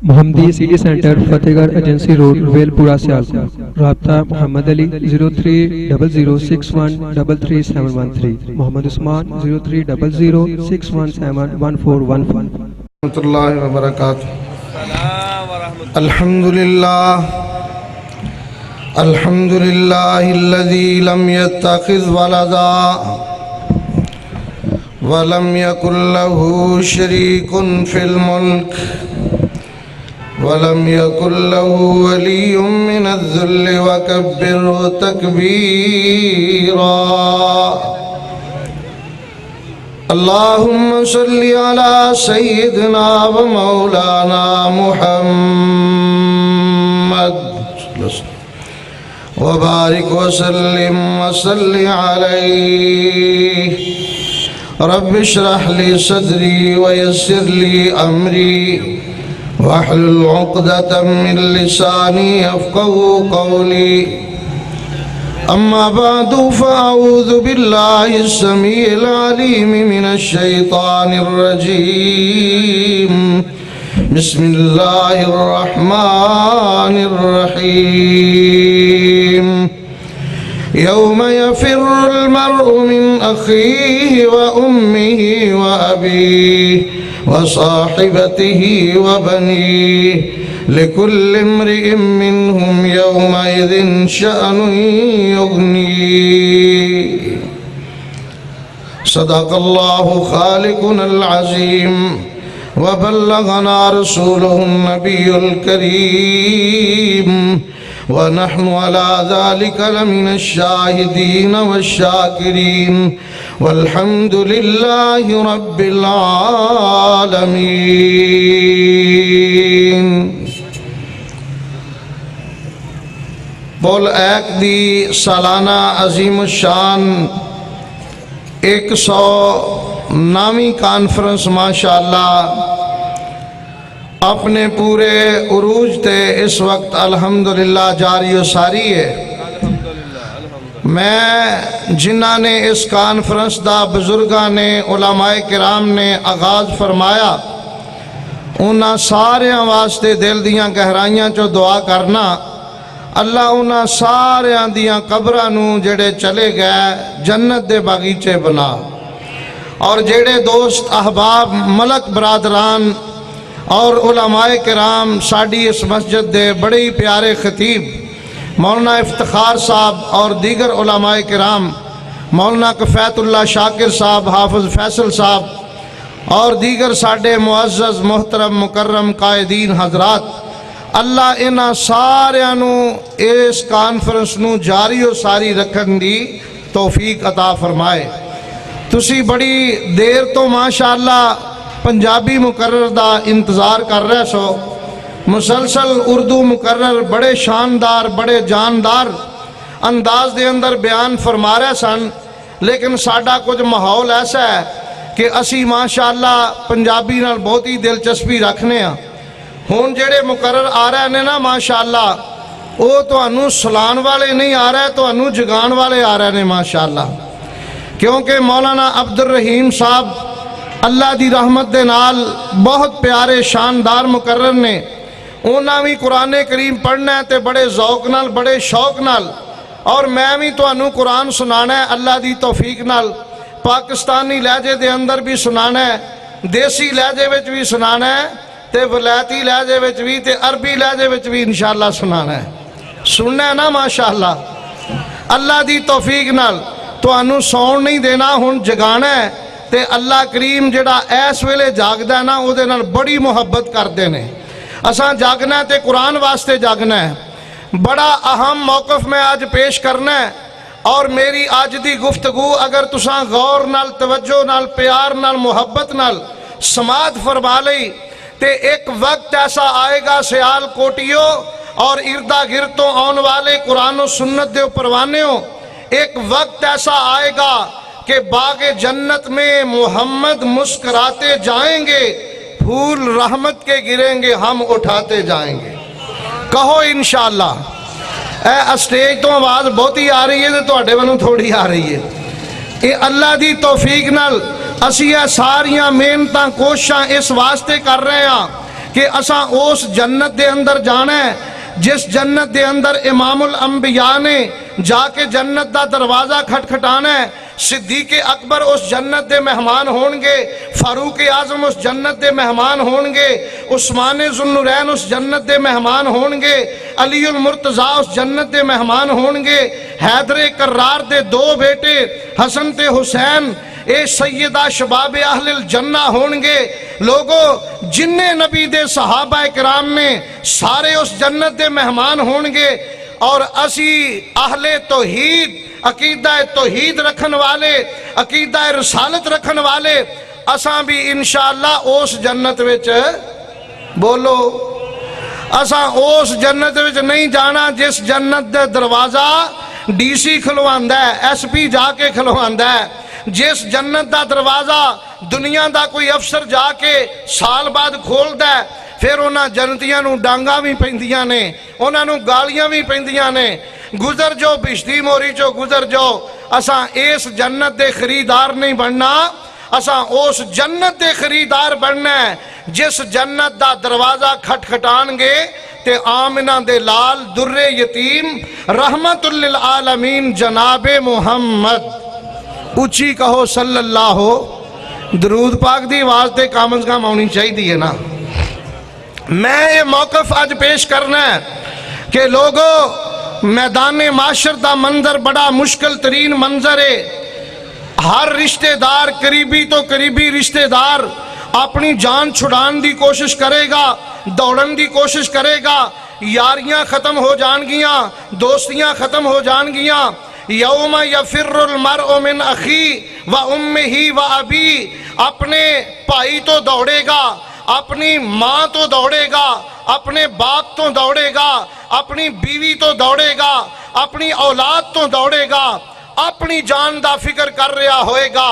محمدی city centre فتح گڑھ agency road well پورا سیالکوٹ. رابطہ محمد علی 030061337113. محمد عثمان 030061711415. ورحمۃ اللہ وبرکاتہ. الحمد للہ الذی لم يتخذ ولدا ولم يكن له شریک فی الملک ولم يكن له ولي من الذل وكبره تكبيرا. اللهم صل على سيدنا ومولانا محمد وبارك وسلم وصل عليه. رب اشرح لي صدري ويسر لي أمري واحلل عقدة من لساني يفقهوا قولي. أما بعد فأعوذ بالله السميع العليم من الشيطان الرجيم. بسم الله الرحمن الرحيم. يوم يفر المرء من أخيه وأمه وأبيه وصاحبته وبنيه لكل امرئ منهم يومئذ شأن يغنيه. صدق الله خالقنا العظيم وبلغنا رسوله النبي الكريم ونحن على ذلك لمن الشاهدين والشاكرين والحمد لله رب العالمين. بول ایک دی سالانہ عظیم الشان 109ویں کانفرنس ماشاءاللہ اپنے پورے عروج تے اس وقت الحمدللہ جاری و ساری ہے. میں جنہاں نے اس کانفرنس دا بزرگاں نے علماء کرام نے آغاز فرمایا انہاں سارے واسطے دل دیاں گہرائیاں چو دعا کرنا اللہ انہاں سارے دیاں قبراں نو جڑے چلے گئے جنت دے باغیچے بنا. اور جڑے دوست احباب ملک برادران اور علماء کرام ساڑی اس مسجد دے بڑے ہی پیارے خطیب مولانا افتخار صاحب اور دیگر علماء کرام مولانا کفایت اللہ شاکر صاحب حافظ فیصل صاحب اور دیگر ساڑے معزز محترم مکرم قائدین حضرات اللہ انہاں ساریاں نو اس کانفرنس نو جاری و ساری رکھن دی توفیق عطا فرمائے. تسی بڑی دیر تو ماشاءاللہ پنجابی مقرر دا انتظار کر رہے سو. مسلسل اردو مقرر بڑے شاندار بڑے جاندار انداز دے اندر بیان فرما رہے سن لیکن ساڑا کچھ ماحول ایسا ہے کہ اسی ماشاءاللہ پنجابی نال بہت ہی دلچسپی رکھنے ہیں. ہون جڑے مقرر آ رہے ہیں نا ماشاءاللہ وہ تو انو سلان والے نہیں آ رہے تو انو جگان والے آ رہے ہیں ماشاءاللہ. کیونکہ مولانا عبد الرحیم صاحب اللہ دی رحمت دے نال بہت پیارے شاندار مقرر نے انہاں بھی قرآن کریم پڑھنا ہے تے بڑے ذوق نال بڑے شوق نال اور میں بھی تو انو قرآن سنانا ہے اللہ دی توفیق نال. پاکستانی لہجے دے اندر بھی سنانا ہے دیسی لہجے وچ بھی سنانا ہے تے ولایتی لہجے وچ بھی تے عربی لہجے وچ بھی انشاءاللہ سنانا ہے. سننا ہے نا ماشاءاللہ اللہ دی توفیق نال تو انو سون نہیں دینا ہن جگانا ہے تے اللہ کریم جڑا ایس ویلے جاگدا ہے نا او دے نال بڑی محبت کردے نے. اساں جاگنا ہے تے قرآن واسطے جاگنا ہے. بڑا اہم موقف میں آج پیش کرنا ہے اور میری آج دی گفتگو اگر تساں غور نال توجہ نال پیار نال محبت نال سماعت فرما لئی تے ایک وقت ایسا آئے گا سیال کوٹیوں اور اردہ گرتوں آن والے قرآن و سنت دے پروانیوں ایک وقت ایسا آئے گا کہ باغ جنت میں محمد مسکراتے جائیں گے پھول رحمت کے گریں گے ہم اٹھاتے جائیں گے. کہو انشاءاللہ. اے اسٹیج تو آواز بہت ہی آ رہی ہے تو اڈے ونوں تھوڑی آ رہی ہے. اے اللہ دی توفیق نال اسی ساریاں محنتاں کوششاں اس واسطے کر رہے ہیں کہ اساں اس جنت دے اندر جانا ہے جس جنت دے اندر امام الانبیاء نے جا کے جنت دا دروازہ کھٹکھٹانا ہے، صدیق اکبر اس جنت دے مہمان ہونگے، فاروق اعظم اس جنت دے مہمان ہونگے، عثمان ذوالنورین اس جنت دے مہمان ہونگے، علی المرتضیٰ اس جنت دے مہمان ہونگے، حیدر کرار دے دو بیٹے حسن تے حسین اے سیدہ شباب اہل الجنہ ہونگے۔ لوگوں جننے نبی دے صحابہ کرام نے سارے اس جنت دے مہمان ہونگے، اور اسی اہل توحید، عقیدہ توحید رکھن والے، عقیدہ رسالت رکھن والے، اساں بھی انشاءاللہ اس جنت وچ بولو، اساں اس جنت وچ نہیں جانا جس جنت دے دروازہ ڈی سی کھلواندا ہے، ایس پی جا کے کھلواندا ہے، جس جنت دا دروازہ دنیا دا کوئی افسر جا کے سال بعد کھولدا ہے، پھر انہاں جنتیاں نو ڈانگاں بھی پیندیاں نے، انہاں نو گالیاں بھی پیندیاں نے، گزر جو بشتی موری چو گزر جو۔ اساں اس جنت دے خریدار نہیں بننا، اساں اس جنت دے خریدار بننا ہے جس جنت دا دروازہ کھٹکھٹان گے تے آمنہ دے لال در یتیم رحمت للعالمین جناب محمد، اچھی کہو صلی اللہ ہو، درود پاک دی آواز تے کام از کام آنی چاہی دی ہے نا۔ میں یہ موقف آج پیش کرنا ہے کہ لوگوں میدان معاشر دا منظر بڑا مشکل ترین منظر ہے۔ ہر رشتہ دار قریبی تو قریبی رشتہ دار اپنی جان چھڑان دی کوشش کرے گا، دوڑن دی کوشش کرے گا، یاریاں ختم ہو جان گیاں، دوستیاں ختم ہو جان گیاں۔ یوم یفر المرء من اخی و امہ و ابی، اپنے بھائی تو دوڑے گا، اپنی ماں تو دوڑے گا، اپنے باپ تو دوڑے گا، اپنی بیوی تو دوڑے گا، اپنی اولاد تو دوڑے گا، اپنی جان دا فکر کر رہا ہوئے گا۔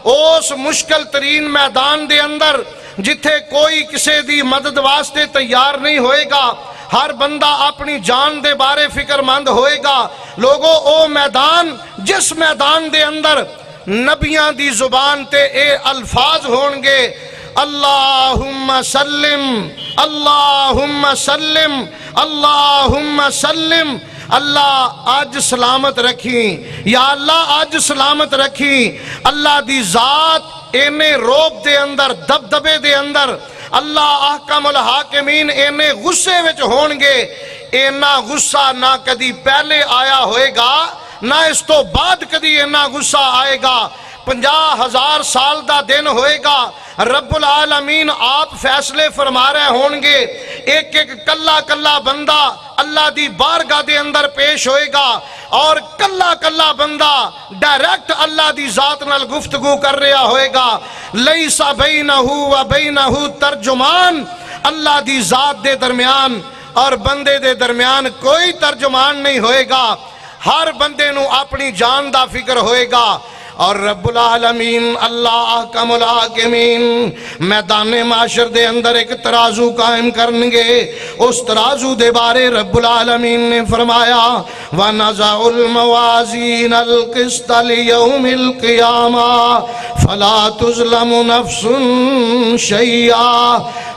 اس مشکل ترین میدان دے اندر جتھے کوئی کسی دی مدد واسطے تیار نہیں ہوئے گا، ہر بندہ اپنی جان دے بارے فکر مند ہوئے گا۔ لوگوں او میدان جس میدان دے اندر نبیاں دی زبان تے اے الفاظ ہونگے، اللہم سلم اللہم سلم اللہم سلم، اللہ آج سلامت رکھیں، یا اللہ آج سلامت رکھیں۔ اللہ دی ذات اینے روب دے اندر، دبدبے دے اندر، اللہ احکم الحاکمین اینے غصے وچ ہونگے، اینا غصہ نہ کدی پہلے آیا ہوئے گا نہ اس تو بعد کدی اینا غصہ آئے گا۔ 50,000 سال دا دن ہوئے گا، رب العالمین آپ فیصلے فرما رہے ہونگے، ایک ایک کلا کلا بندہ اللہ دی بارگاہ دے اندر پیش ہوئے گا، اور کلا کلا بندہ ڈائریکٹ اللہ دی ذات نال گفتگو کر رہا ہوئے گا۔ لیس بینہ و بینہ ترجمان، اللہ دی ذات دے درمیان اور بندے دے درمیان کوئی ترجمان نہیں ہوئے گا، ہر بندے نو اپنی جان دا فکر ہوئے گا۔ اور رب العالمین اللہ احکم الحاکمین میدان معاشر دے اندر ایک ترازو قائم کرنگے، اس ترازو دے بارے رب العالمین نے فرمایا وَنَزَعُ الْمَوَازِينَ الْقِسْطَ لِيَوْمِ الْقِيَامَةِ فَلَا تُظْلَمُ نَفْسٌ شَيْئًا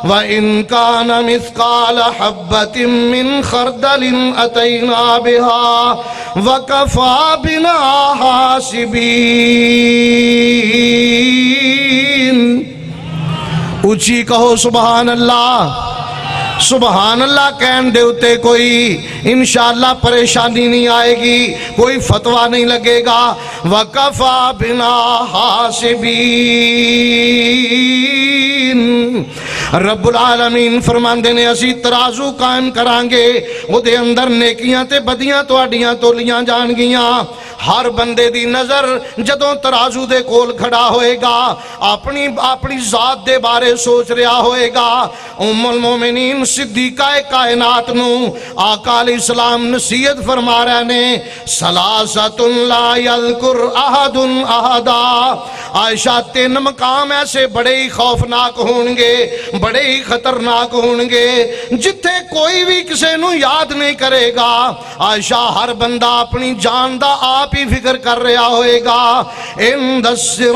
وَإِنْ كَانَ مِثْقَالَ حَبَّةٍ مِّنْ خَرْدَلٍ أَتَيْنَا بِهَا وَكَفَى بِنَا حَاسِبِينَ۔ اونچی کہو سبحان اللہ۔ سبحان اللہ کہن دے اتے کوئی انشاءاللہ پریشانی نہیں آئے گی، کوئی فتوہ نہیں لگے گا۔ وَكَفَى بِنَا حَاسِبِينَ۔ رب العالمین فرماندے نے اسی ترازو قائم کرانگے، وہ دے اندر نیکیاں تے بدیاں تو اڈیاں تولیاں جان گیاں۔ ہر بندے دی نظر جدوں ترازو دے کول کھڑا ہوئے گا، اپنی ذات دے بارے سوچ رہا ہوئے گا۔ ام المومنین صدیقہ کائنات نو آقا علیہ السلام نصیحت فرما رہے نے، ثلاثۃ لا یذکر احد احدا۔ عائشہ 3 مقام ایسے بڑے ہی خوفناک ہونگے، بڑے ہی خطرناک ہونگے، جتھے کوئی بھی کسے نو یاد نہیں کرے گا۔ عائشہ ہر بندہ اپنی جان دا آپ آپ ہی فکر کر رہا ہوئے گا اند الصراط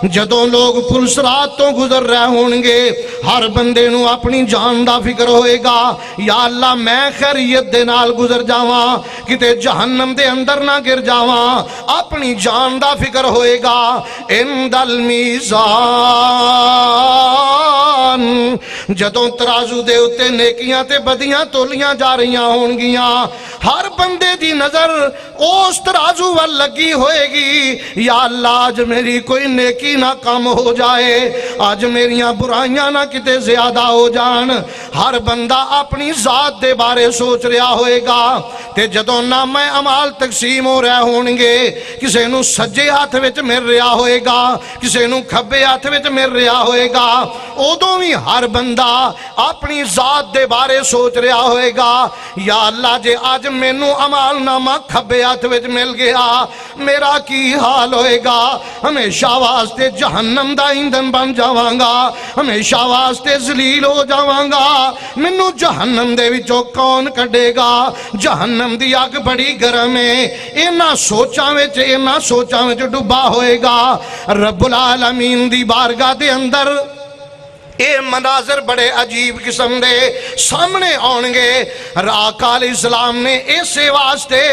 جدوں لوگ پل صراط تو گزر رہے ہون گے ہر بندے نو اپنی جان دا فکر ہوئے گا یا اللہ میں خیریت دے نال گزر جاواں کتے جہنم دے اندر نہ گر جاواں اپنی جان دا فکر ہوئے گا اند المیزان جدوں ترازو دے اتے نیکیاں تے بدیاں تولیاں جا رہیاں ہون گیاں ہر بندے دی نظر اس ترازو وال لگی ہوئے گی یا اللہ آج میری کوئی نیکی نہ کم ہو جائے آج میریاں برائیاں نہ کتے زیادہ ہو جان ہر بندہ اپنی ذات دے بارے سوچ رہا ہوئے گا تے جدوں نامہ اعمال تقسیم ہو رہے ہون گے کسے نو سجے ہاتھ وچ مل رہا ہوئے گا کسے نو کھبے ہاتھ وچ مل رہا ہوئے گا ادوں بھی ہر بندہ اپنی ذات دے بارے سوچ رہا ہوئے گا یا اللہ جے آج مینوں اعمال نامہ کھبے ہاتھ وچ مل گیا میرا کی حال ہوئے گا ہمیشہ واسطے جہنم دا ایندھن بن جاواں گا ہمیشہ واسطے ذلیل ہو جاواں گا مینوں جہنم دے وچوں کون کڈے گا جہنم دی اگ بڑی گرم ہے انہاں سوچاں وچ ڈبا ہوئے گا رب العالمین دی بارگاہ دے اندر اے مناظر بڑے عجیب قسم دے سامنے آنگے آقا علیہ السلام نے ایسے واسطے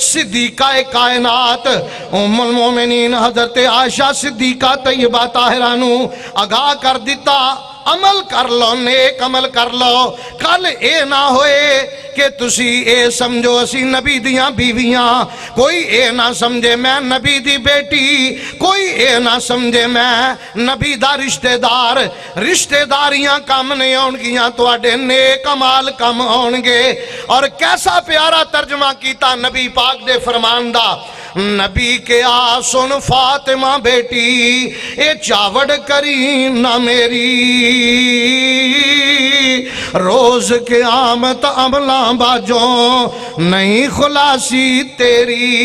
صدیقہ کائنات ام المومنین حضرت عائشہ صدیقہ طیبہ طاہرانو آگاہ کر دیتا عمل کر لو نیک عمل کر لو کل اے نہ ہوئے کہ تسی اے سمجھو اسی نبی دیاں بیویاں کوئی اے نہ سمجھے میں نبی دی بیٹی کوئی اے نہ سمجھے میں نبی دا رشتہ دار رشتہ داریاں کم نہیں ہونگیاں تو اڈے نیک عمال کم ہونگے اور کیسا پیارا ترجمہ کیتا نبی پاک دے فرمان دا نبی کے آسن فاطمہ بیٹی اے چاوڑ کریم نہ میری روز قیامت عملاں باجوں نہیں خلاصی تیری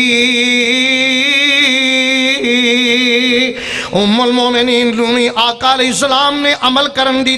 ام المومنین رومی آقا علیہ السلام نے عمل کرن دی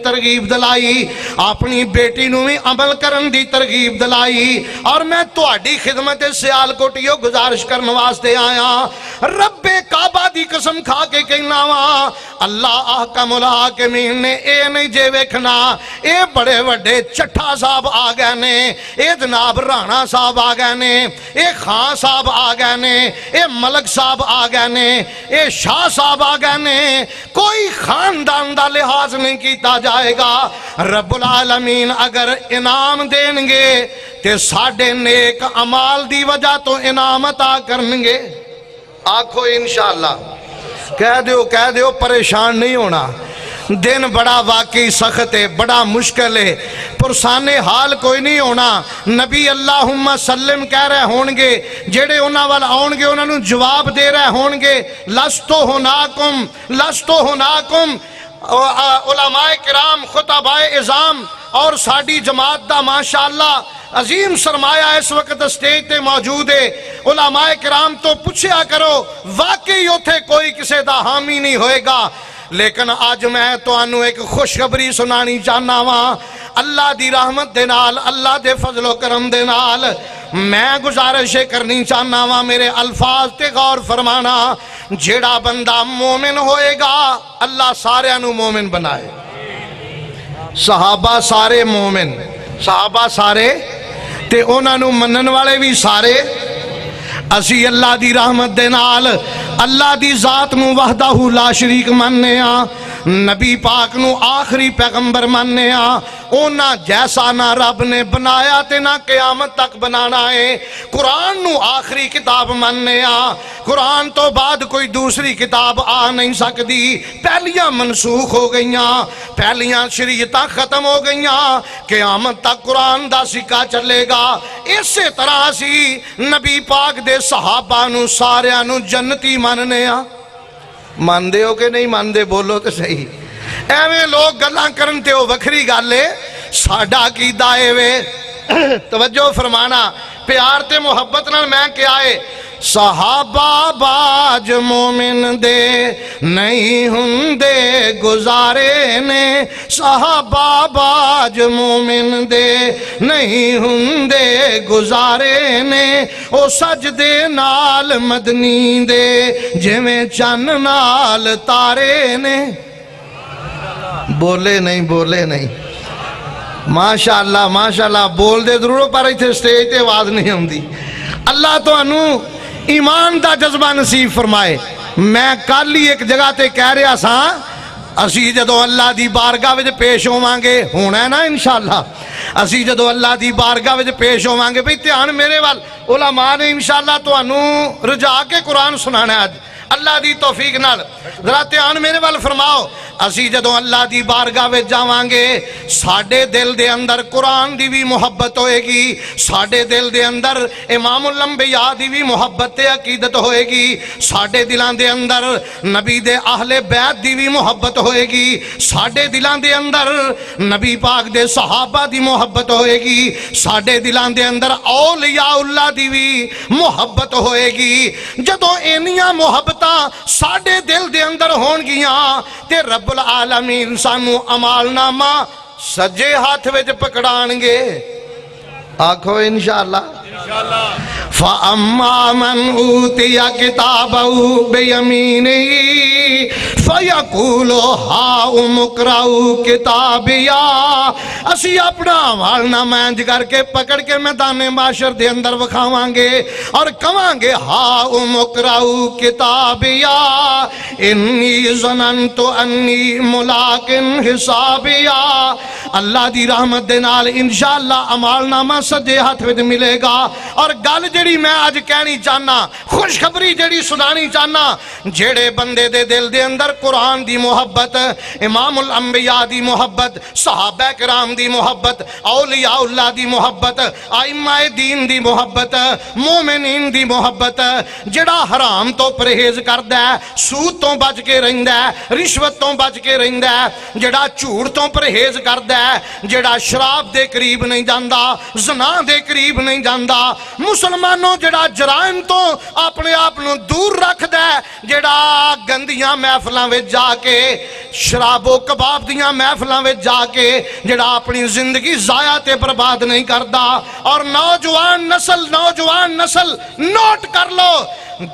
ترغیب دلائی اپنی بیٹی نو بھی عمل کرن دی ترغیب دلائی اور میں تواڈی خدمت سیال کوٹیو گزارش کرن واسطے آیا رب کعبہ دی قسم کھا کے کہنا وا اللہ احکم الحاکمین نے اے نہیں جے ویکھنا اے بڑے وڈے چٹھا صاحب آ گئے نے اے جناب رانا صاحب آ گئے نے اے خان صاحب آ گئے نے اے ملک صاحب آ گئے نے اے شاہ صاحب آ گئے نے کوئی خاندان دا لحاظ نہیں کیتا جائے گا رب العالمین اگر انعام دیں گے تے ساڑھے نیک عمال دی وجہ تو انعام عطا کرنگے آنکھو انشاءاللہ کہہ دیو پریشان نہیں ہونا دن بڑا واقعی سخت ہے بڑا مشکل ہے پرسانے حال کوئی نہیں ہونا نبی اللہم سلم کہہ رہے ہونگے جیڑے انہاں والا آنگے انہاں نو جواب دے رہے ہونگے لستو ہناکم علماء کرام خطباء اعظام اور ساڑی جماعت دا ماشاءاللہ عظیم سرمایہ اس وقت اسٹیج تے موجود ہے علماء کرام تو پوچھیا کرو واقعی اتھے کوئی کسے دا حامی نہیں ہوئے گا لیکن آج میں تو انہوں ایک خوشخبری سنانی چاہنا ہاں اللہ دی رحمت دے نال اللہ دے فضل و کرم دے نال میں گزارشیں کرنی چاہنا ہاں میرے الفاظ تے غور فرمانا جیڑا بندہ مومن ہوئے گا اللہ سارے انہوں مومن بنائے صحابہ سارے مومن صحابہ سارے تے انہوں منن والے بھی سارے اسی اللہ دی رحمت دے نال اللہ دی ذات نو وحدہ لا شریک مننے ہاں نبی پاک نو آخری پیغمبر مننے ہاں اونا جیسا نہ رب نے بنایا تے نہ قیامت تک بنانا ہے قرآن نو آخری کتاب مننے ہاں قرآن تو بعد کوئی دوسری کتاب آ نہیں سکتی پہلیاں منسوخ ہو گئیاں پہلیاں شریعتاں ختم ہو گئیاں قیامت تک قرآن دا سکہ چلے گا اسی طرح سی نبی پاک دے صحابہ نو ساریاں نو جنتی مننے ہاں مان دے ہو کہ نہیں مان دے بولو تو صحیح ایویں لوگ گلاں کرنتے ہو وکھری گالے ساڑھا کی دائے وے توجہ فرمانا پیار تے محبت نال میں کیا ہے صحابہ باج مومن دے نہیں ہندے گزارے نے صحابہ باج مومن دے نہیں ہندے گزارے نے او سجدے نال مدنی دے جویں چن نال تارے نے بولے نہیں ماشاءاللہ بول دے ضرور پر ایتھے سٹیج تے آواز نہیں ہوندی اللہ تو انو ایمان دا جذبہ نصیب فرمائے میں کل ہی ایک جگہ تے کہہ رہا سا اسی جدو اللہ دی بارگاہ وچ پیش ہوواں گے ہونا ہے نا انشاءاللہ اسی جدو اللہ دی بارگاہ وچ پیش ہوواں گے بھئی دھیان میرے وال علماء نے انشاءاللہ تو انو رجا کے قرآن سنانا ہے اللہ دی توفیق نال ذرا دھیان میرے وال فرماؤ اسی جدوں اللہ دی بارگاہ وچ جاواں گے ساڈے دل دے اندر قرآن دی بھی محبت ہوئے گی ساڈے دل دے اندر امام الانبیاء دی بھی محبت تے عقیدت ہوئے گی ساڈے دلاں دے اندر نبی دے اہل بیت دی بھی محبت ہوئے گی ساڈے دلاں دے اندر نبی پاک دے صحابہ دی محبت ہوئے گی ساڈے دلاں دے اندر اولیاء اللہ دی بھی محبت ہوئے گی جدوں اینیاں محبتاں ساڈے دل دے اندر ہون گیاں تے رب العالمین سانو عمال نامہ سجے ہاتھ وچ پکڑان گے آکھو انشاءاللہ فَأَمَّا مَنْ أُوتِيَ كِتَابَهُ بِيَمِينِهِ فَيَقُولُ هَاؤُمُ اقْرَءُوا كِتَابِيَا اسی اپنا عمال نامہ انج کر کے پکڑ کے میدان معاشر دے اندر وکھاواں گے اور کہاں گے هَاؤُمُ اقْرَءُوا كِتَابِيَا إِنِّي ظَنَنْتُ أَنِّي مُلَاقٍ حِسَابِيَا اللہ دی رحمت دے نال انشاءاللہ عمال نامہ سجے ہاتھ وچ ملے گا اور گل جڑی میں آج کہنی چاہنا خوشخبری جڑی سنانی چاہنا جڑے بندے دے دل دے اندر قرآن دی محبت امام الانبیاء دی محبت صحابہ کرام دی محبت اولیاء اللہ دی محبت ائمہ دین دی محبت مومنین دی محبت جڑا حرام تو پرہیز کردا ہے سود تو بچ کے رہندا ہے رشوت تو بچ کے رہندا ہے جڑا جھوٹ تو پرہیز کردا ہے جڑا شراب دے قریب نہیں جاندا زنا دے قریب نہیں جاندا مسلمانوں جڑا جرائم تو اپنے آپ نو دور رکھ دے جڑا گندیاں محفلاں وچ جا کے شراب و کباب دیاں محفلاں وچ جا کے جڑا اپنی زندگی ضائع تے برباد نہیں کردا اور نوجوان نسل نوٹ کر لو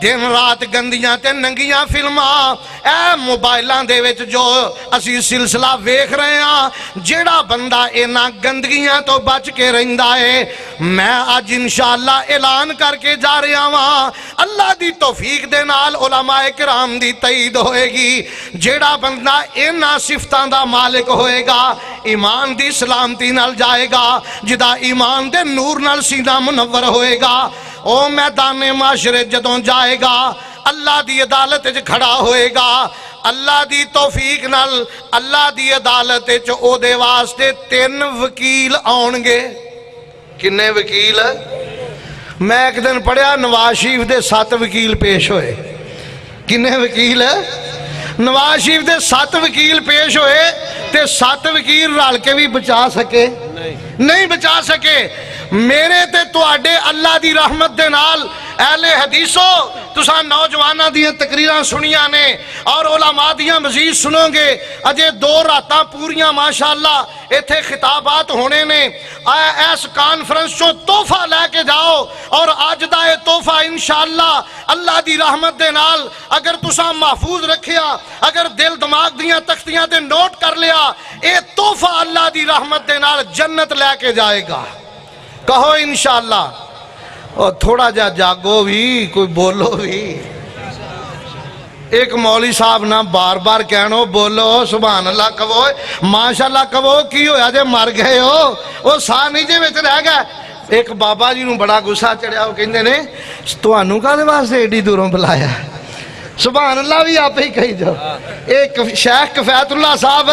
دن رات گندیاں تے ننگیاں فلماں اے موبائلاں دے وچ جو اسی سلسلہ ویکھ رہے ہاں جیڑا بندہ اینا گندگیاں تو بچ کے رہندا ہے میں آج انشاءاللہ اعلان کر کے جا رہا ہاں اللہ دی توفیق دے نال علماء کرام دی تائید ہوئے گی جیڑا بندہ اینا صفتاں دا مالک ہوئے گا ایمان دی سلامتی نال جائے گا جدا ایمان دے نور نال سینہ منور ہوئے گا او میدان معاشرے جدوں جائے گا اللہ دی عدالت وچ کھڑا ہوئے گا اللہ دی توفیق نال اللہ دی عدالت وچ او دے واسطے 3 وکیل آن گے کنے وکیل میں ایک دن پڑھیا نواز شریف دے 7 وکیل پیش ہوئے کنے وکیل نواز شریف دے 7 وکیل پیش ہوئے تے 7 وکیل رل کے بھی بچا سکے نہیں بچا سکے میرے تے تو آڈے اللہ دی رحمت دے نال اہل حدیثو تساں نوجوانہ دیاں تقریراں سنیاں نے اور علماء دیاں مزید سنو گے اجے 2 راتاں پوریاں ماشاءاللہ ایتھے خطابات ہونے نے ایس کانفرنس چو تحفہ لے کے جاؤ اور آج دا اے تحفہ انشاءاللہ اللہ دی رحمت دے نال اگر تساں محفوظ رکھیا اگر دل دماغ دیاں تختیاں دے نوٹ کر لیا اے تحفہ اللہ دی رحمت دے نال جنت لے کے جائے گا کہو انشاءاللہ اور تھوڑا جا جاگو بھی کوئی بولو بھی ایک مولوی صاحب نہ بار بار کہنو بولو سبحان اللہ کہو ماشاءاللہ کہو کی ہویا جے مر گئے ہو وہ ساہ نہیں جے وچ رہ گئے ایک بابا جی نو بڑا گسا چڑھیا وہ کہندے نے تانوں کدے واسطے ایڈی دوروں بلایا سبحان اللہ بھی آپ ہی کہی جو ایک شیخ کفایت اللہ صاحب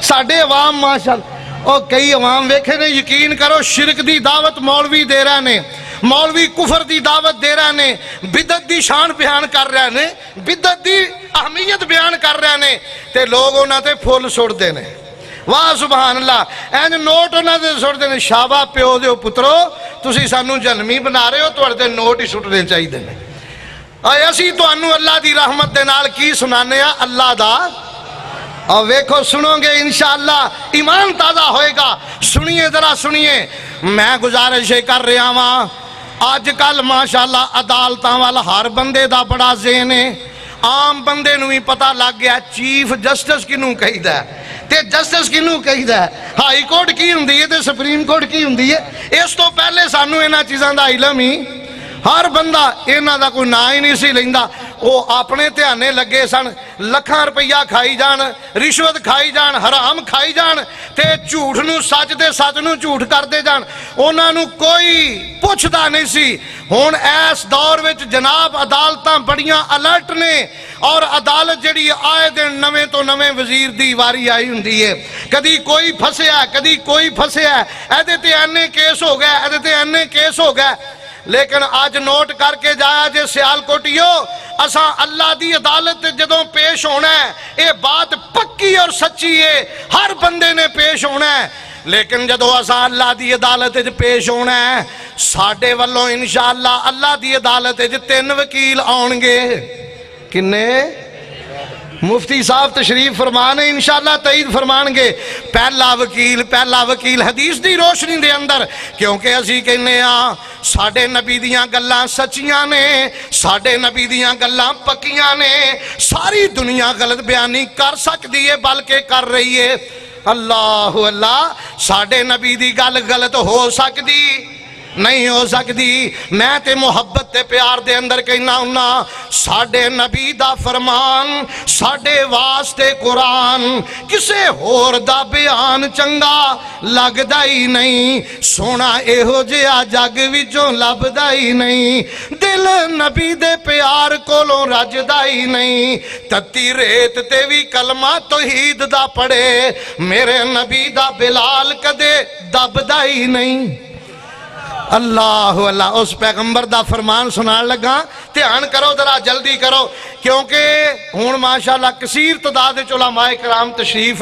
ساڈے عوام ماشاءاللہ اور کئی عوام ویکھے نے یقین کرو شرک دی دعوت مولوی دے رہے نے مولوی کفر دی دعوت دے رہے نے بدعت دی شان بیان کر رہے نے بدعت دی اہمیت بیان کر رہے نے تے لوگ انہاں تے پھول سڑ دے نے واہ سبحان اللہ این نوٹ انہاں تے سڑ دے نے شابہ پیو دیو پترو تسی سانو جنمی بنا رہے ہو تو اڑتے نوٹ ہی سٹنے چاہیے نے اور اسی تانوں اللہ دی رحمت دے نال کی سنانے ہیں اللہ دا، اور ویکھو سنو گے انشاءاللہ ایمان تازہ ہوئے گا۔ سنیے ذرا سنیے، میں گزارش کر رہا ہاں، آج کل ماشاءاللہ عدالتاں وال ہر بندے دا بڑا ذہن ہے، عام بندے نو بھی پتہ لگ گیا چیف جسٹس کنوں کہیدا ہے تے جسٹس کنوں کہیدا ہے، ہائی کورٹ کی ہوندی ہے تے سپریم کورٹ کی ہوندی ہے۔ اس تو پہلے سانو انہاں چیزاں دا علم ہی، ہر بندہ انہاں دا کوئی نا ہی نہیں سی لیندا، وہ اپنے دھیانے لگے سن، لکھاں روپیہ کھائی جان، رشوت کھائی جان، حرام کھائی جان تے جھوٹ نو سچ تے سچ نو جھوٹ کر دے جان، انہاں نو کوئی پوچھدا نہیں سی۔ ہن اس دور وچ جناب عدالتاں بڑیاں الرٹ نے، اور عدالت جڑی آئے دن نویں تو نویں وزیر دی واری آئی ہوندی ہے، کدی کوئی پھسیا کدی کوئی پھسیا، ایدے تے اینے کیس ہو گئے ایدے تے اینے کیس ہو گئے۔ لیکن آج نوٹ کر کے جایا جے سیالکوٹیو، اساں اللہ دی عدالت جدوں پیش ہونا ہے، اے بات پکی اور سچی ہے، ہر بندے نے پیش ہونا ہے۔ لیکن جدوں اساں اللہ دی عدالت پیش ہونا ہے، ساڈے والوں انشاءاللہ اللہ دی عدالت 3 وکیل آن گے۔ کنے؟ مفتی صاحب تشریف فرمانے انشاءاللہ تعید فرمان گے۔ پہلا وکیل حدیث دی روشنی دے اندر، کیونکہ اسی کہنے ہاں ساڈے نبی دیاں گلاں سچیاں نے، ساڈے نبی دیاں گلاں پکیاں نے، ساری دنیا غلط بیانی کر سکتی ہے بلکہ کر رہی ہے۔ اللہ اللہ، ساڈے نبی دی گل غلط ہو سکتی نہیں ہو سکتی۔ میں تے محبت تے پیار دے اندر کہنا ہونا، ساڈے نبی دا فرمان ساڈے واسطے قرآن، کسے ہور دا بیان چنگا لگدا ہی نہیں، سونا ایہو جہا جگ وچوں لبدا ہی نہیں، دل نبی دے پیار کولوں رجدا ہی نہیں، تتی ریت تے وی کلمہ توحید دا پڑھے، میرے نبی دا بلال کدے دبدا ہی نہیں۔ اللہ اللہ، اس پیغمبر دا فرمان سنان لگا، دھیان کرو ذرا جلدی کرو، کیونکہ ہون ماشاءاللہ کثیر تعداد علماء کرام تشریف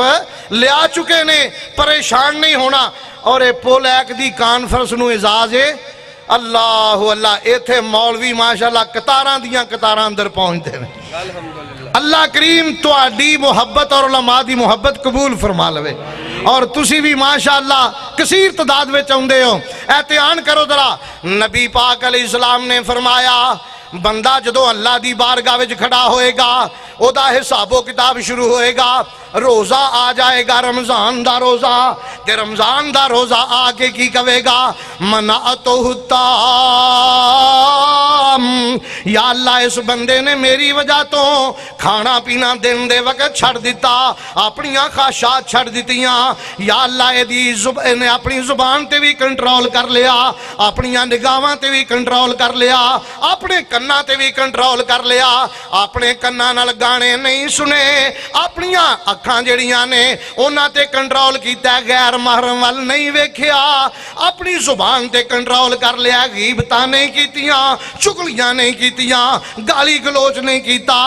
لیا چکے نے، پریشان نہیں ہونا۔ اور اے پول ایک دی کانفرنس نو اعزاز ہے، اللہ اللہ، ایتھے مولوی ماشاءاللہ قطاراں دیاں قطاراں اندر پہنچتے ہیں۔ اللہ کریم تو آڈی محبت اور علماء دی محبت قبول فرما لوے، اور تسی بھی ماشاءاللہ کثیر تعداد میں چاہندے ہو۔ احتیان کرو ذرا، نبی پاک علیہ السلام نے فرمایا بندہ جدو اللہ دی بارگاہ وچ کھڑا ہوئے گا، او دا حساب و کتاب شروع ہوئے گا، روزہ آ جائے گا رمضان دا روزہ، تے رمضان دا روزہ آ کے کی کہے گا، منعتو الطعام، یا اللہ اس بندے نے میری وجہ تو کھانا پینا دن دے وقت چھڑ دیتا، اپنیاں خواہشات چھڑ دیتیاں، یا اللہ نے اپنی زبان تے بھی کنٹرول کر لیا، اپنیاں نگاہاں تے بھی کنٹرول کر لیا، اپنے کناں تے بھی کنٹرول کر لیا، اپنے کناں نال گانے نہیں سنے، اپنیاں اکھاں جڑیاں نے انہاں تے کنٹرول کیتا، غیر محرم وال نہیں ویکھیا، اپنی زبان تے کنٹرول کر لیا، غیبتاں نہیں کیتیاں، چغلیاں نہیں کیتیاں، گالی گلوچ نہیں کیتا،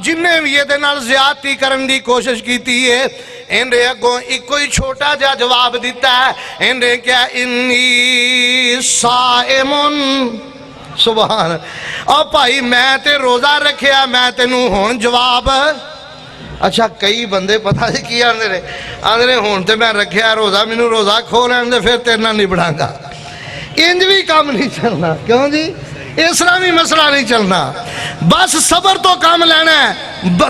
جنہیں بھی یہ دے نال زیادتی کرن دی کوشش کیتی ہے، انہیں اگوں ایک کوئی چھوٹا جا جواب دیتا ہے، انہیں کیا انی صائمن، سبحان، اور بھائی میں تے روزہ رکھیا، میں تے نو ہون جواب۔ اچھا کئی بندے پتہ جی کی آنے رہے ہون تے میں رکھیا روزہ، میں نو روزہ کھول آنے فیر تیرنا نہیں بڑھا گا، انج بھی کام نہیں چلنا، کیوں جی؟ اسلامی مسئلہ نہیں چلنا، بس صبر تو کام لینا ہے،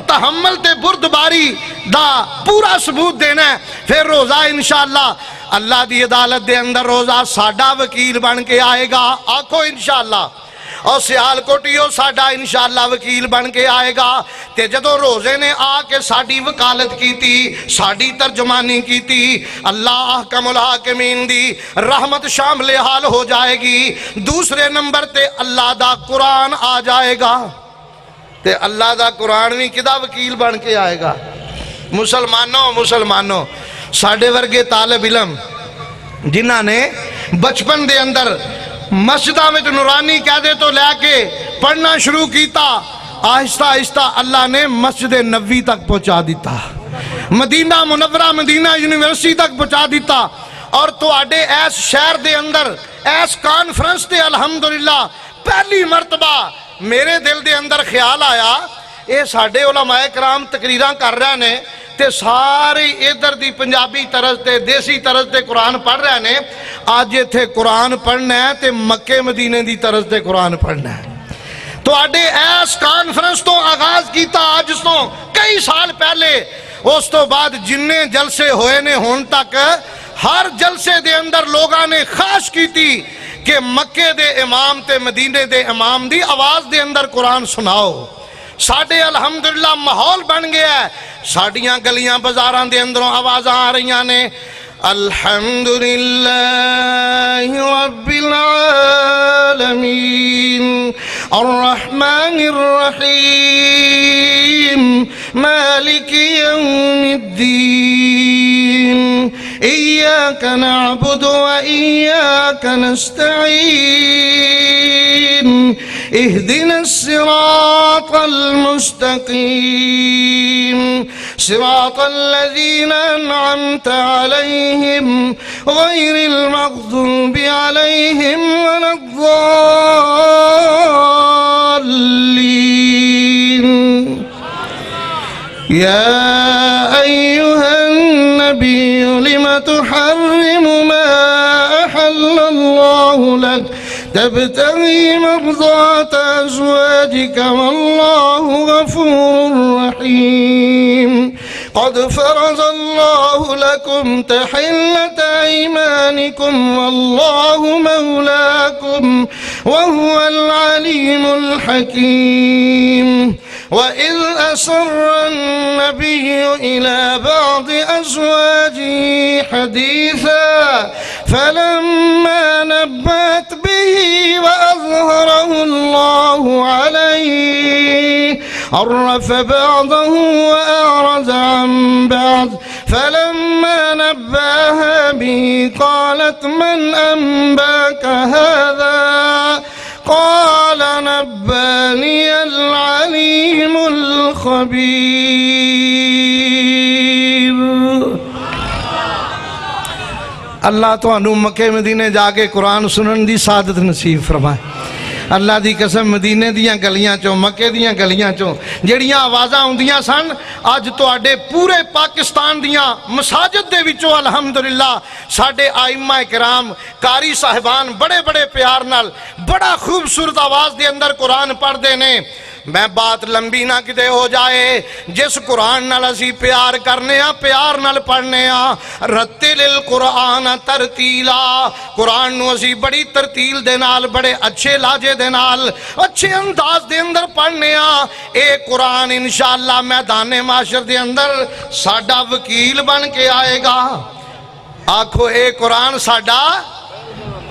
تحمل تے بردباری دا پورا ثبوت دینا ہے، پھر روزہ انشاءاللہ اللہ دی عدالت دے اندر روزہ ساڈا وکیل بن کے آئے گا، آکھو انشاءاللہ، اور سیالکوٹیو ساڈا انشاءاللہ وکیل بن کے آئے گا، تے جدو روزے نے آ کے ساڈی وکالت کی تھی، ساڈی ترجمانی کی تھی، اللہ احکم الحاکمین دی رحمت شامل حال ہو جائے گی۔ دوسرے نمبر تے اللہ دا قرآن آ جائے گا، تے اللہ دا قرآن بھی کدا وکیل بن کے آئے گا۔ مسلمانوں ساڈے ورگے طالب علم جنہاں نے بچپن دے اندر مسجدہ میں نورانی قاعدے تو لے کے پڑھنا شروع کیتا، آہستہ آہستہ اللہ نے مسجد نبوی تک پہنچا دیتا، مدینہ منورہ مدینہ یونیورسٹی تک پہنچا دیتا، اور تو آڈے ایس شہر دے اندر ایس کانفرنس دے الحمدللہ پہلی مرتبہ میرے دل دے اندر خیال آیا اے ساڈے علماء کرام تقریراں کر رہے نے تے سارے ادھر دی پنجابی طرز تے دیسی طرز تے قرآن پڑھ رہے نے، آج ایتھے قرآن پڑھنا ہے تے مکے مدینے دی طرز تے قرآن پڑھنا ہے۔ تو آڈے ایس کانفرنس تو آغاز کیتا آج تو کئی سال پہلے، اس تو بعد جننے جلسے ہوئے نے ہون تک ہر جلسے دے اندر لوگاں نے خواہش کی تھی کہ مکے دے امام تے مدینے دے امام دی آواز دے اندر قرآن سناؤ۔ ساڑھے الحمدللہ ماحول بن گیا ہے، ساڑھیاں گلیاں بازاراں دے اندروں آوازاں آ رہیاں نے الحمدللہ رب العالمین الرحمن الرحیم مالک یوم الدین ایاک نعبد و ایاک نستعین اہدنا الصراط المستقیم صراط الذین انعمت علیہم غیر المغضوب علیہم ولا الضالین یا ایہا النبی لم تحرم ما احل اللہ لک تبتغي مرضات أزواجك والله غفور رحيم قد فرض الله لكم تحلة أيمانكم والله مولاكم وهو العليم الحكيم وإذ أسر النبي إلى بعض أزواجه حديثا فلما نبأت به وأظهره الله عليه عرف بعضه وأعرض عن بعض فلما نبأها به قالت من أنباك هذا قال نباني العليم الخبير اللہ تو انہوں مکے مدینے جا کے قرآن سنن دی سعادت نصیب فرمائے۔ اللہ دی قسم مدینے دیاں گلیاں چوں مکے دیاں گلیاں چوں جڑیاں آوازاں ہوندیاں سن آج تو آڈے پورے پاکستان دیاں مساجد دے وچوں الحمدللہ ساڑھے آئمہ کرام قاری صاحبان بڑے بڑے پیار نال بڑا خوبصورت آواز دے اندر قرآن پڑھ دینے۔ میں بات لمبی نہ کدے ہو جائے، جس قرآن نال اسی پیار کرنے ہاں پیار نال پڑھنے ہاں رتل القرآن ترتیلا، قرآن نو اسی بڑی ترتیل دے نال بڑے اچھے لاجے دے نال اچھے انداز دے اندر پڑھنے ہاں۔ اے قرآن انشاءاللہ میدان معاشر دے اندر ساڈا وکیل بن کے آئے گا۔ آکھو اے قرآن ساڈا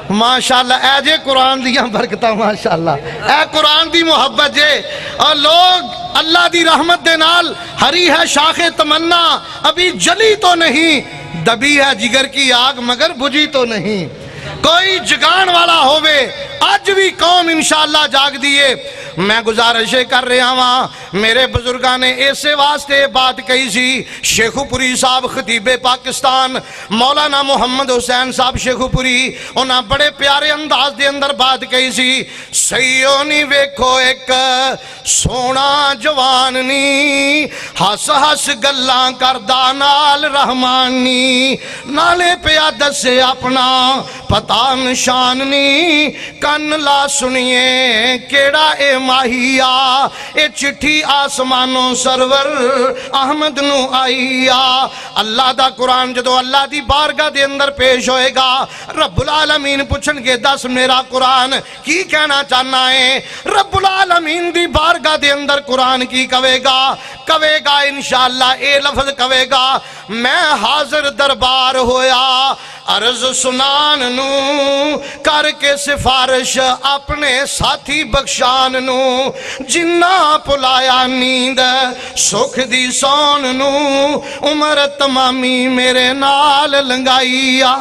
ماشاءاللہ اے جے قرآن دیاں برکتہ ماشاءاللہ اے قرآن دی محبت جے اور لوگ اللہ دی رحمت دے نال ہری ہے شاخ تمنا ابھی جلی تو نہیں دبی ہے جگر کی آگ مگر بجھی تو نہیں، کوئی جگان والا ہوئے آج بھی قوم انشاءاللہ جاگ دیئے۔ میں گزارشیں کر رہا ہوں میرے بزرگاں نے ایسے واسطے بات کہی سی، شیخو پوری صاحب خطیب پاکستان مولانا محمد حسین صاحب شیخو پوری انہاں بڑے پیارے انداز دے اندر بات کہی سی، سیونی ویکھو ایک سونا جواننی ہس ہس گلاں کردہ نال رحمانی نالے پیا دسے اپنا پتا نشاننی کن لا سنیے کیڑا اے ماہیا اے چٹھی آسمانوں سرور احمد نو آئیا۔ اللہ دا قرآن جدو اللہ دی بارگاہ دے اندر پیش ہوئے گا رب العالمین پوچھن کے دس میرا قرآن کی کہنا چاہنا ہے، رب العالمین دی بارگاہ دے اندر قرآن کی کہے گا انشاءاللہ اے لفظ کہے گا میں حاضر دربار ہویا عرض سنان نو کر کے سفارش اپنے ساتھی بخشان نو جنہ پلایا نیند سکھ دی سون نو عمر تمامی میرے نال لنگائیا۔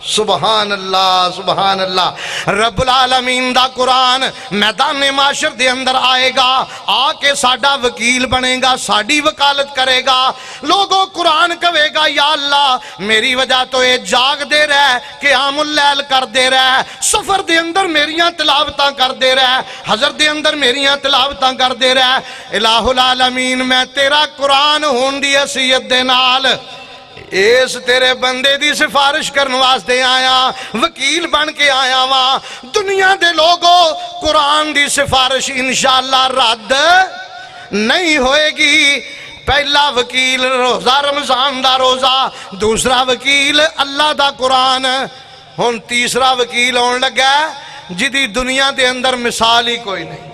سبحان اللہ سبحان اللہ۔ رب العالمین دا قرآن میدان معاشر دے اندر آئے گا، آ کے ساڈا وکیل بنے گا، ساڈی وکالت کرے گا۔ لوگوں قرآن کہے گا یا اللہ میری وجہ تو یہ جاگ دے رہے، قیام اللیل کر دے رہے، سفر دے اندر میریاں تلاوتاں کر دے رہے، حضر دے اندر میریاں تلاوتاں کر دے رہے۔ الہ العالمین میں تیرا قرآن ہون دی حیثیت دے نال اس تیرے بندے دی سفارش کرن واسطے آیا، وکیل بن کے آیا وہاں۔ دنیا دے لوگوں قرآن دی سفارش انشاءاللہ رد نہیں ہوئے گی۔ پہلا وکیل روزہ رمضان دا روزہ، دوسرا وکیل اللہ دا قرآن، ہن تیسرا وکیل ہون لگا جدی دنیا دے اندر مثال ہی کوئی نہیں۔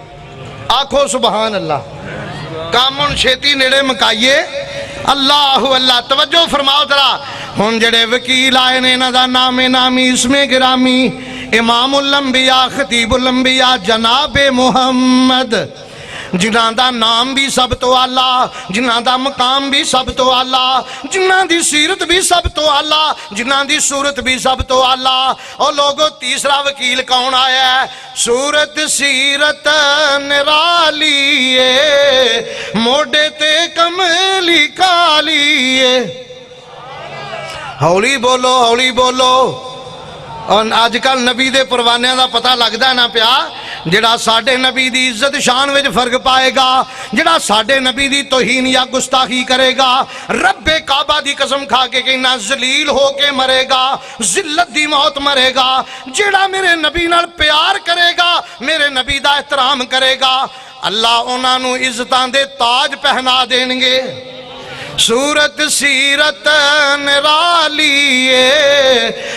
آکھو سبحان اللہ۔ کامن چھیتی نیڑے مکائیے، اللہ اللہ۔ توجہ فرماؤ ذرا، ہن جڑے وکیل آئے نے انہاں دا نام نامی اسم گرامی امام الانبیاء خطیب الانبیاء جناب محمد، جنہاں دا نام بھی سب تو اعلیٰ، جنہاں دا مقام بھی سب تو اعلیٰ، جنہاں دی سیرت بھی سب تو اعلیٰ، جنہاں دی صورت بھی سب تو اعلیٰ۔ اور لوگوں تیسرا وکیل کون آیا ہے؟ صورت سیرت نرالی موڈے تے کملی کالی۔ ہولی بولو ہولی بولو۔ اور آج کل نبی دے پروانے دا پتہ لگدا ہے نا پیا، جڑا ساڈے نبی دی عزت شان وچ فرق پائے گا، جڑا ساڈے نبی دی توہین یا گستاخی کرے گا، رب کعبہ دی قسم کھا کے کہنا ذلیل ہو کے مرے گا، ذلت دی موت مرے گا۔ جڑا میرے نبی نال پیار کرے گا، میرے نبی دا احترام کرے گا، اللہ انہاں نو عزتاں دے تاج پہنا دیں گے۔ صورت سیرت نرالی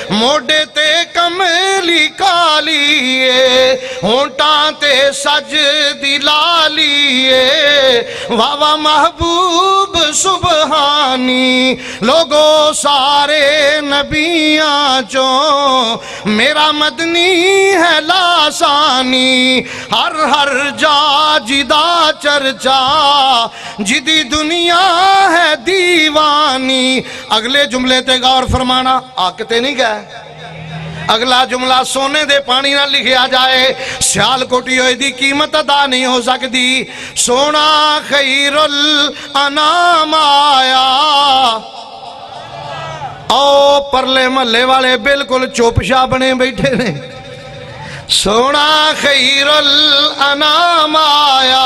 موڈے تے کملی کالی ہونٹاں تے سج دی لالی واہ واہ محبوب سبحانی۔ لوگو سارے نبیاں چوں میرا مدنی ہے لاسانی، ہر ہر جا جدا چرچا جدی دنیا ہے دیوانی۔ اگلے جملے تے غور فرمانا، آکتے نہیں گئے۔ اگلا جملہ سونے دے پانی نہ لکھیا جائے، سیال کوٹی ہوئی دی قیمت ادا نہیں ہو سکتی۔ سونا خیر الانام آیا، او پرلے محلے والے بالکل چوپشا بنے بیٹھے نے۔ سونا خیر الانام آیا،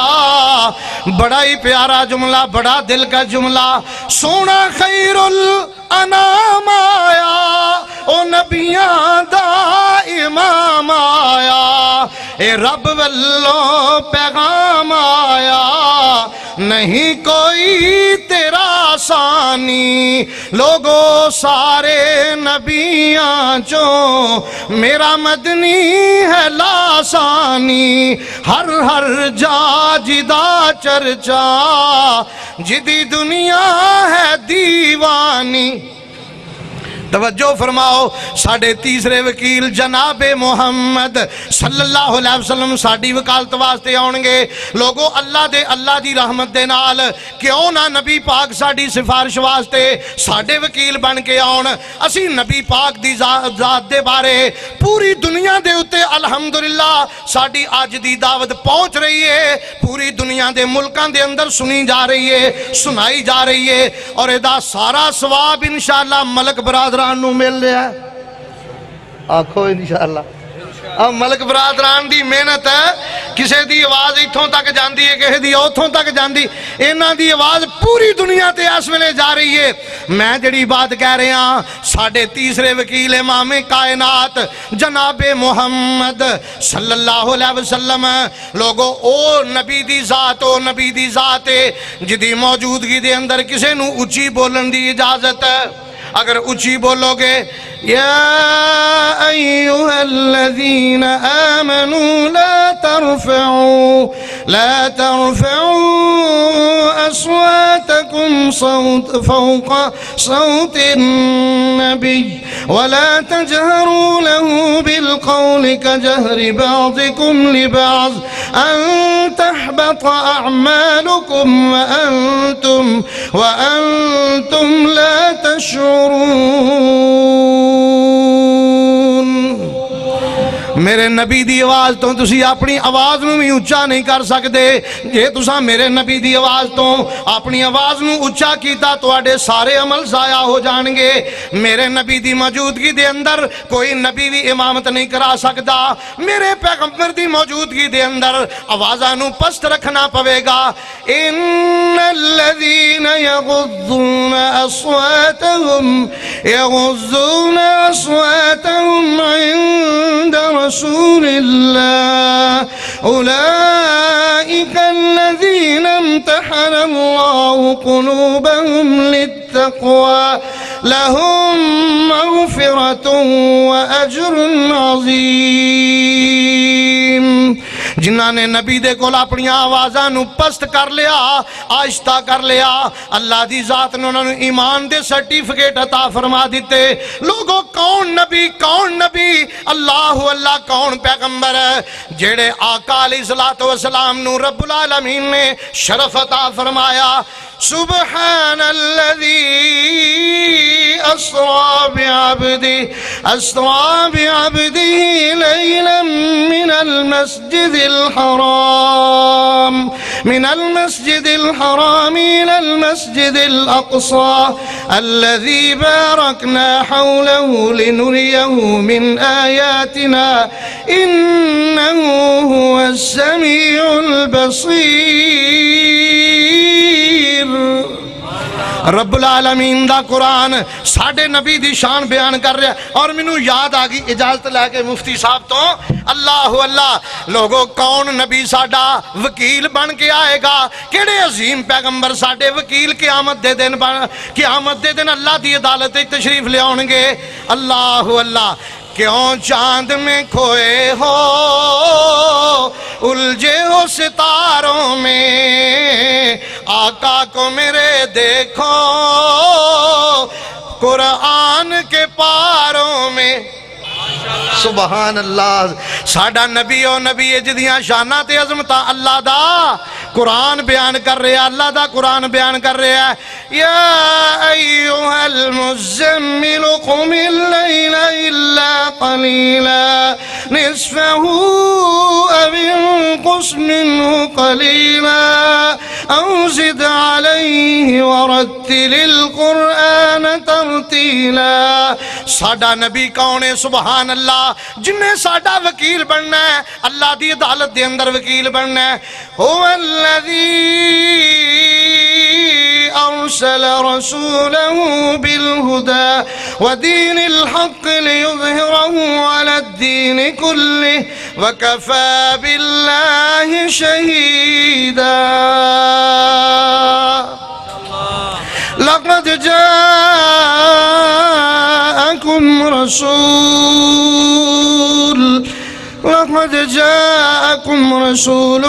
بڑا ہی پیارا جملہ، بڑا دل کا جملہ۔ سونا خیر الانام آیا، او نبیاں دا امام آیا، اے رب واللہ پیغام آیا، نہیں کوئی تیرا ثانی۔ لوگو سارے نبیاں چوں میرا مدنی ہے لاسانی، ہر ہر جا جدا چرچا جدی دنیا ہے دیوانی۔ توجہ فرماؤ، ساڑھے تیسرے وکیل جناب محمد صلی اللہ علیہ وسلم ساڑھی وکالت واسطے آنگے۔ لوگوں اللہ دی رحمت دے نال کیوں نہ نبی پاک ساڑھی سفارش واسطے ساڑھے وکیل بن کے آن۔ اسی نبی پاک دی ذات دے بارے پوری دنیا دے اتے الحمدللہ ساڑھی آج دی دعوت پہنچ رہی ہے، پوری دنیا دے ملکان دے اندر سنی جا رہی ہے، سنائی جا رہی ہے، اور ادا سارا ثواب انشاءاللہ ملک برادران نو مل رہا ہے۔ آکھو انشاءاللہ۔ اب ملک برادران دی محنت ہے، کسے دی آواز اتھوں تک جاندی ہے، کسے دی اتھوں تک جاندی، انہاں دی آواز پوری دنیا تے اس ویلے جا رہی ہے۔ میں جڑی بات کہہ رہے ہاں، ساڑھے تیسرے وکیل امام کائنات جناب محمد صلی اللہ علیہ وسلم، لوگو او نبی دی ذات، او نبی دی ذات جدی موجودگی دے اندر کسے نو اچھی بولن دی اجازت ہے۔ اگر اچھی بولو گے یا ایوہا الذین آمنوا لا ترفعوا اصواتکم فوق صوت النبی ولا تجہروا له بالقول كجهر بعضكم لبعض ان تحبط اعمالكم وانتم لا تشعرون۔ میرے نبی دی آواز تو تسی اپنی آواز نو بھی اچھا نہیں کر سکتے جے تسا میرے نبی دی آواز تو اپنی آواز نو اچھا کیتا تو آڑے سارے عمل ضائع ہو جانگے میرے نبی دی موجودگی دے اندر کوئی نبی بھی امامت نہیں کرا سکتا میرے پیغمبر دی موجودگی دے اندر آوازہ نو پست رکھنا پوے گا ان الذین یغضون اصواتهم عند رسول اللہ اولئک الذین امتحن اللہ قلوبهم للتقوى لهم مغفرة وأجر عظیم جنہاں نے نبی دے کول اپنی آوازاں نو پست کر لیا آہستہ کر لیا اللہ دی ذات نے انہوں نے ایمان دے سرٹیفکیٹ عطا فرما دیتے لوگوں کون نبی اللہ کون پیغمبر ہے جیڑے آقا علیہ السلام نو رب العالمین نے شرف عطا فرمایا سبحان الذي أسرى بعبده ليلا من المسجد الحرام إلى المسجد الأقصى الذي باركنا حوله لنريه من آياتنا إنه هو السميع البصير رب العالمین دا قرآن ساڑھے نبی دی شان بیان کر رہا ہے اور منو یاد آگی اجازت لے کے مفتی صاحب تو اللہ لوگوں کون نبی ساڑھا وکیل بن کے آئے گا کیڑے عظیم پیغمبر ساڑھے وکیل قیامت دے دن اللہ دی عدالت تشریف لے آنگے اللہ کیوں چاند میں کھوئے ہو الجھے ہو ستاروں میں آقا کو میرے دیکھو قرآن کے پاروں میں سبحان اللہ ساڑھا نبی و نبی جدیاں شانہ تے عظمتہ اللہ دا قرآن بیان کر رہے ہیں اللہ دا قرآن بیان کر رہے ہیں یا ایوہ المزمل قم اللیل الا قلیلا نصفہ او انقص منہ قلیلا او زد علیہ ورتل القرآن ترتیلا ساڑھا نبی کون ہے سبحان اللہ جنہیں ساڑھا وکیل بننا ہے اللہ دی عدالت دے اندر وکیل بننا ہے هو الذي أرسل رسوله بالهدى ودين الحق ليظهره على الدين كله وكفى بالله شهيدا لقد جاءكم رسول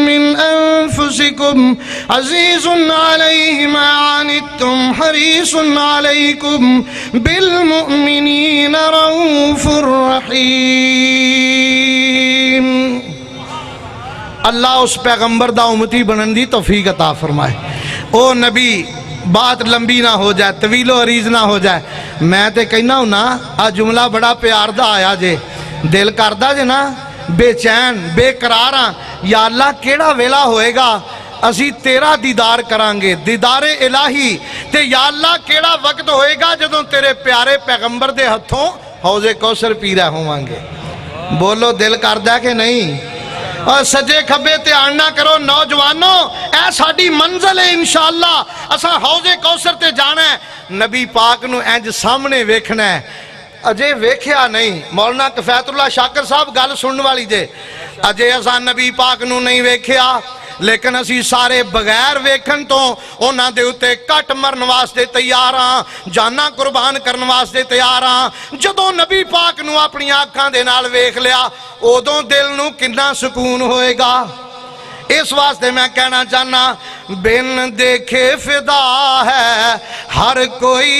من أنفسكم عزيز عليه ما عنتم حريص عليكم بالمؤمنين رؤوف رحيم اللہ اس پیغمبر دا امتی بنن دی توفیق عطا فرمائے او نبی بات لمبی نہ ہو جائے طویل و عریض نہ ہو جائے میں تے کہنا ہوں نا آ جملہ بڑا پیار دا آیا جے دل کردہ جے نا بے چین بے قراراں یا اللہ کیڑا ویلا ہوئے گا اسی تیرا دیدار کرانگے دیدار الہی تے یا اللہ کیڑا وقت ہوئے گا جدوں تیرے پیارے پیغمبر دے ہتھوں حوض کوثر پی رہے ہوانگے بولو دل کردہ کہ نہیں اور سجے کھبے تے آننا کرو نوجوانوں اے ساڑی منزل ہے انشاءاللہ اسا حوض کوثر تے جانا ہے نبی پاک نو اینج سامنے ویکھنا ہے اجے ویکھیا نہیں مولانا کفایت اللہ شاکر صاحب گل سنن والی جے اجے اسا نبی پاک نو نہیں ویکھیا لیکن اسی سارے بغیر ویکھن تو انہاں دے اتے کٹ مرن واسطے تیاراں جانا قربان کرن واسطے تیاراں جدوں نبی پاک نو اپنی آنکھاں دے نال ویکھ لیا اودوں دل نو کنا سکون ہوئے گا اس واسطے میں کہنا چاہنا بن دیکھے فدا ہے ہر کوئی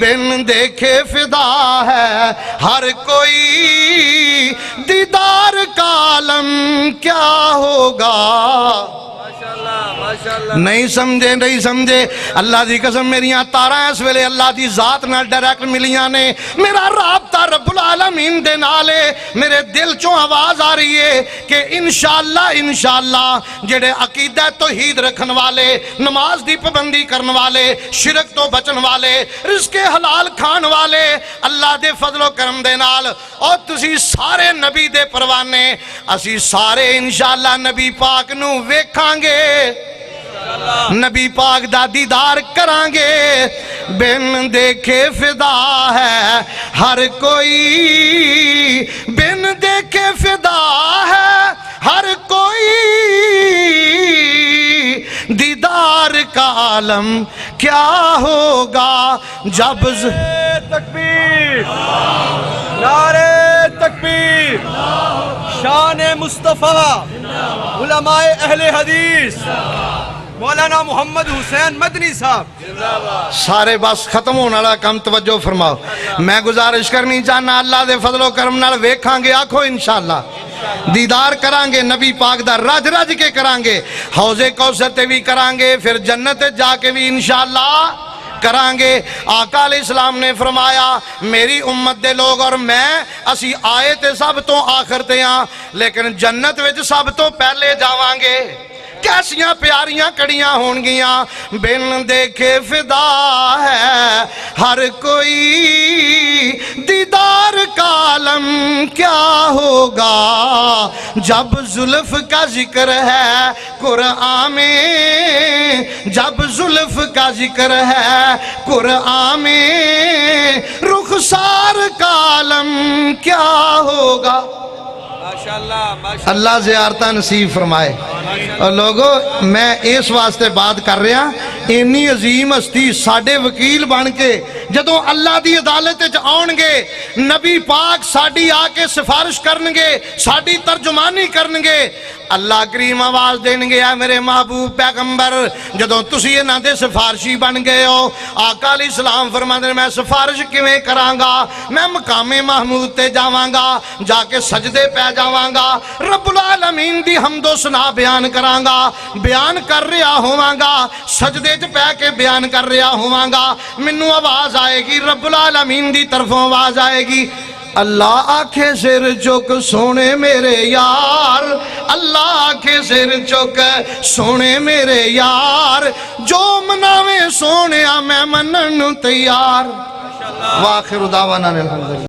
بن دیکھے فدا ہے ہر کوئی دیدار کا عالم کیا ہوگا نہیں سمجھے اللہ دی قسم میریاں تاراں اس ویلے اللہ دی ذات نال ڈائریکٹ ملیاں نے میرا رابطہ رب العالمین دے نالے میرے دل چوں آواز آ رہی ہے کہ انشاءاللہ جڑے عقیدہ توحید رکھن والے نماز دی پابندی کرن والے شرک تو بچن والے رزق حلال کھان والے اللہ دے فضل و کرم دے نال اور تسی سارے نبی دے پروانے اسی سارے انشاءاللہ نبی پاک نو ویکھاں گے نبی پاک دا دیدار کرانگے بن دیکھے فدا ہے ہر کوئی بن دیکھے فدا ہے ہر کوئی دیدار کا عالم کیا ہوگا جب تکبیر نعرہ تکبیر شان مصطفیٰ علماء اہل حدیث مولانا محمد حسین مدنی صاحب سارے بس ختم ہونے والا کم توجہ فرماؤ میں گزارش کرنی چاہنا اللہ دے فضل و کرم نال ویکھاں گے آکھو انشاءاللہ دیدار کرانگے نبی پاک دا رج رج کے کرانگے حوض کوثر تے بھی کرانگے پھر جنت جا کے بھی انشاءاللہ کرانگے آقا علیہ السلام نے فرمایا میری امت دے لوگ اور میں اسی آئے تے سب تو آخر تے ہاں لیکن جنت وچ سب تو پہلے جاوانگے کیسیاں پیاریاں کڑیاں ہون گیاں بن دیکھے فدا ہے ہر کوئی دیدار کا عالم کیا ہوگا جب زلف کا ذکر ہے قرآن میں جب زلف کا ذکر ہے قرآن میں رخسار کا عالم کیا ہوگا اللہ زیارتہ نصیب فرمائے اور لوگوں میں اس واسطے بات کر رہا اینی عظیم ہستی ساڑھے وکیل بن کے جدوں اللہ دی عدالت وچ آنگے نبی پاک ساڑھی آکے سفارش کرنگے ساڑھی ترجمانی کرنگے اللہ کریم آواز دینگے اے میرے محبوب پیغمبر جدوں تسی انہاں دے سفارشی بن گئے ہو آقا علیہ السلام فرماندے میں سفارش کیویں کرانگا میں مقام محمود تے جاوانگا جا کے سجدے پہ جاوانگا رب العالمین دی حمد و ثنا بیان کرانگا بیان کر رہا ہووانگا سجدے چ پہ کے بیان کر رہا ہووانگا منو آواز آئے گی رب العالمین دی طرفوں آواز آئے گی اللہ آنکھیں سر چک سونے میرے یار اللہ آنکھیں سر چک سونے میرے یار جو مناوے سونے میں منن تیار وآخر دعوانا الحمدللہ